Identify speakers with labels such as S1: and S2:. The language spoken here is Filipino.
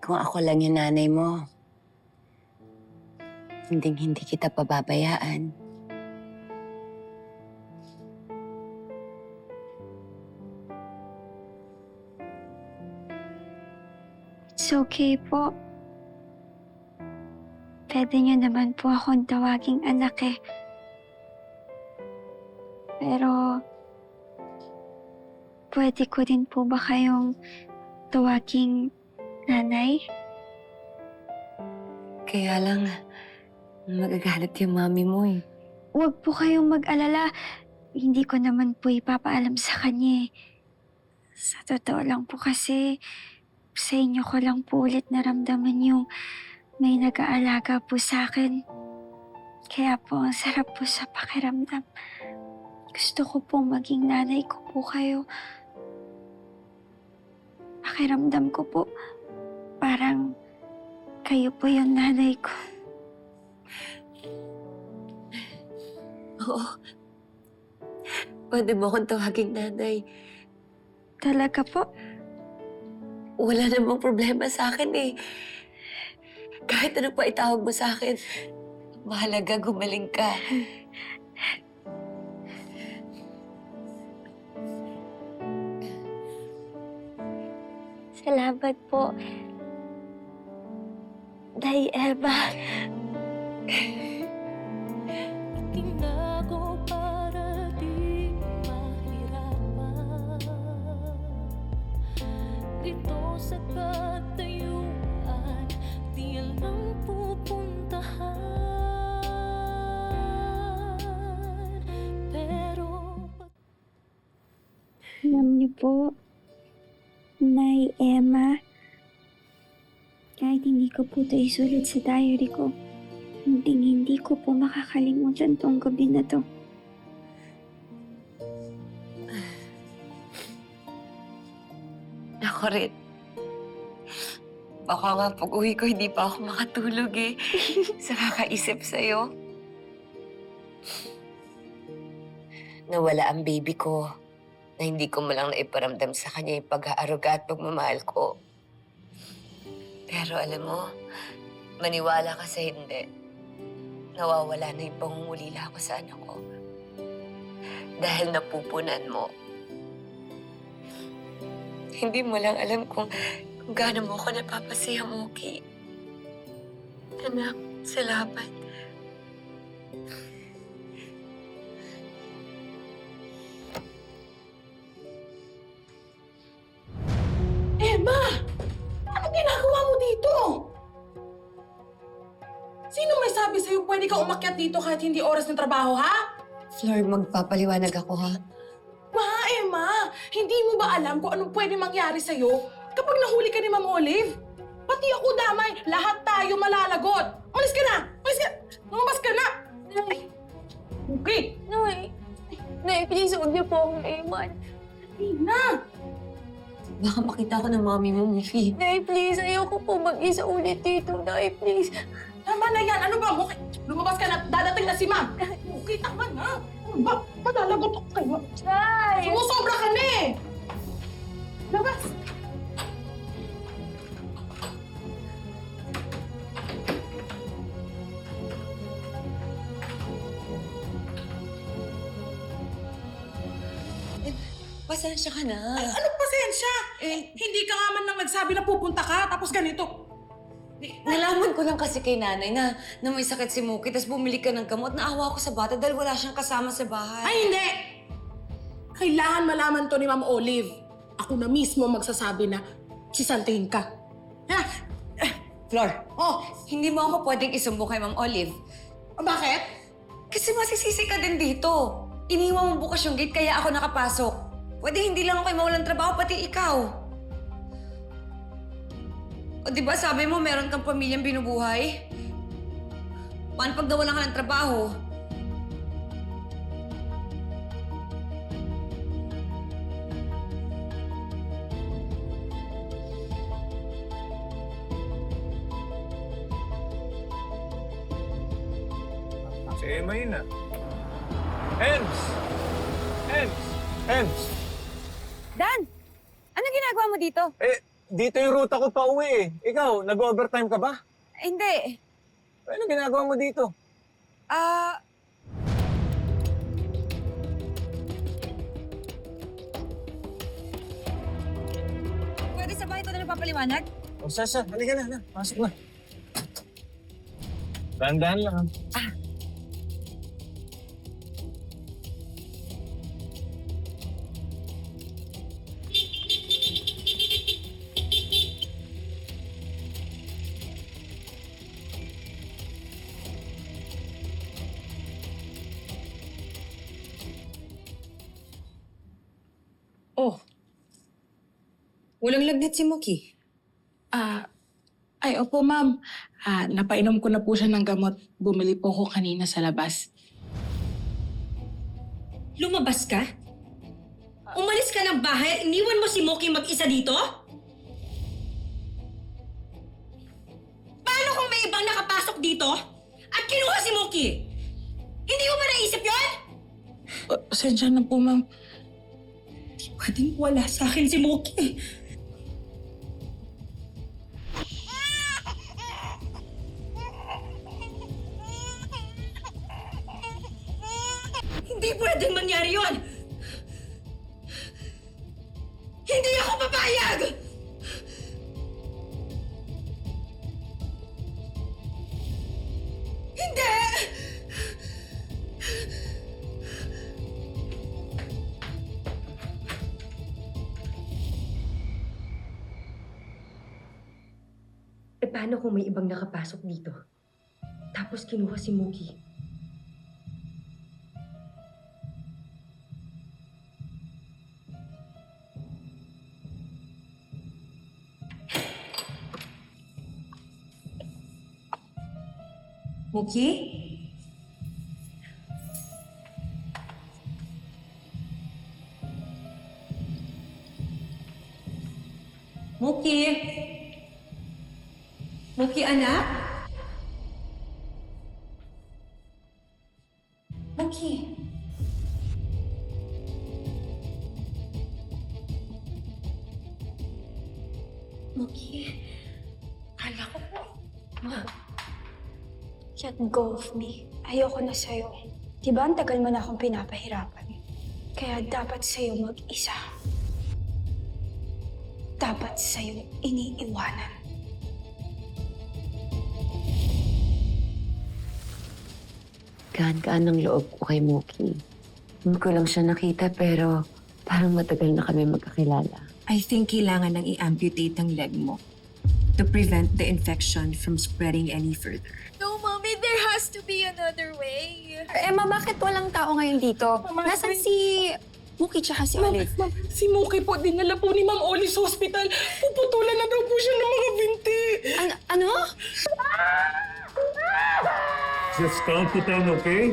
S1: kung ako lang yung nanay mo, hindi kita pababayaan.
S2: It's okay po. Pwede niyo naman po akong tawaging anak eh. Pero, pwede ko din po ba kayong tawaging nanay?
S1: Kaya lang, magagalit yung mami mo eh.
S2: Huwag po kayong mag-alala. Hindi ko naman po ipapaalam sa kanya eh. Sa totoo lang po kasi, sa inyo ko lang po ulit naramdaman yung may nag-aalaga po sa akin. Kaya po, ang sarap po sa pakiramdam. Gusto ko pong maging nanay ko po kayo. Pakiramdam ko po, parang kayo po yung nanay ko.
S1: Oo. Pwede mo akong tawaging nanay.
S2: Talaga po?
S1: Wala namang problema sa akin eh. Kahit ano pa itawag mo sa akin, mahalaga gumaling ka.
S2: Salamat po. Day Eva.
S3: Itinago para di mahirapan. Dito sa katayuan, di alam pupuntahan. Pero
S2: Alam niyo po, Nay Emma, kahit hindi ko po ito isulat sa diary ko, hindi ko po makakalimutan tong gabi na to.
S1: Ako rin. Baka nga pag-uwi ko, hindi pa ako makatulog eh. Sa kakaisip sa'yo. Nawala ang baby ko na hindi ko malang naiparamdam sa kanya yung pag-aaruga at pagmamahal ko. Pero alam mo, maniwala ka sa hindi. Nawawala na yung pangungulila ko sa anak ko. Dahil napupunan mo. Hindi mo lang alam kung gaano mo ako napapasaya, Muki. Anak, salamat.
S4: Emma! Ano ginagawa mo dito? Sino may sabi sa'yo pwede ka umakyat dito kahit hindi oras ng trabaho, ha?
S1: Flor, magpapaliwanag ako, ha?
S4: Ma, Emma! Hindi mo ba alam kung anong pwede mangyari sa'yo kapag nahuli ka ni Ma'am Olive? Pati ako damay, lahat tayo malalagot. Umalis ka na! Umalis ka! Lumabas ka na! Ay, okay.
S3: Nay, please, huwag niyo po akong iwan.
S4: Ay na!
S1: Baka makita ko ng mami mo, Muki.
S3: Nay, please, ayoko po mag-isa ulit dito. Nay, please.
S4: Tama na yan. Ano ba? Okay. Lumabas ka na. Dadating na si Ma'am. Okay, tama na. Ano ba? Malalagot ako kayo.
S3: Nay!
S4: Sumusobra ka na eh! Labas!
S1: Pasensya ka na.
S4: Ay, anong pasensya? Hindi ka nga man lang nagsabi na pupunta ka, tapos ganito.
S1: Nalaman ko lang kasi kay nanay na may sakit si Muki, tapos bumili ka ng gamot. Naawa ko sa bata dahil wala siyang kasama sa bahay.
S4: Ay, hindi! Kailangan malaman to ni Ma'am Olive. Ako na mismo magsasabi na sisantihin ka. Ha?
S1: Flor,
S4: Oh,
S1: hindi mo ako pwedeng isumbong kay Ma'am Olive.
S4: bakit?
S1: Kasi masisisi ka din dito. Iniwan mo bukas yung gate kaya ako nakapasok. Pwede hindi lang ako mawalang trabaho, pati ikaw. O di ba sabi mo meron kang pamilyang binubuhay? Paano pag nawalan ka ng trabaho?
S5: Si Emma yun ah. Ems! Ems! Ems!
S1: Dan! Ano ginagawa mo dito?
S5: dito yung ruta ko pa uwi eh. Ikaw, nag-overtime ka ba?
S6: Hindi.
S5: Ano ginagawa mo dito?
S6: Pwede sa bahay ito na nagpapaliwanag?
S5: O, Sasa, halika na. Pasok na. Dahan-dahan lang.
S6: Oh. Walang lagnat si Moki.
S4: Ay, opo, ma'am. Napainom ko na po siya ng gamot. Bumili po ko kanina sa labas.
S6: Lumabas ka? Umalis ka ng bahay at iniwan mo si Moki mag-isa dito? Paano kung may ibang nakapasok dito at kinuha si Moki? Hindi mo ba naisip yun?
S4: Pasensya na po, ma'am.
S6: Di pwedeng wala sa akin si Moki. Hindi pwedeng mangyari yun! Hindi ako papayag! Hindi! Eh paano kung may ibang nakapasok dito? Tapos kinuha si Mookie? Mookie? Mookie? Mookie, anak? Mookie? Mookie? Anak ko po.
S2: Let go of me. Ayoko na sa'yo. Diba ang tagal mo na akong pinapahirapan? Kaya dapat sa'yo mag-isa. Dapat sa'yo iniiwanan.
S1: Gaan-gaan ng loob ko kay Mookie. Hindi ko lang siya nakita pero parang matagal na kami magkakilala.
S6: I think kailangan nang i-amputate ang leg mo to prevent the infection from spreading any further.
S3: No, Mommy, there has to be another way.
S7: Emma, bakit walang tao ngayon dito? Nasaan si Mookie tsaka si Olive?
S4: Ma'am, si Mookie po, dinala po ni Ma'am Oli sa hospital. Puputulan na daw po siya ng mga binti.
S7: Ano?
S5: Just calm down, okay?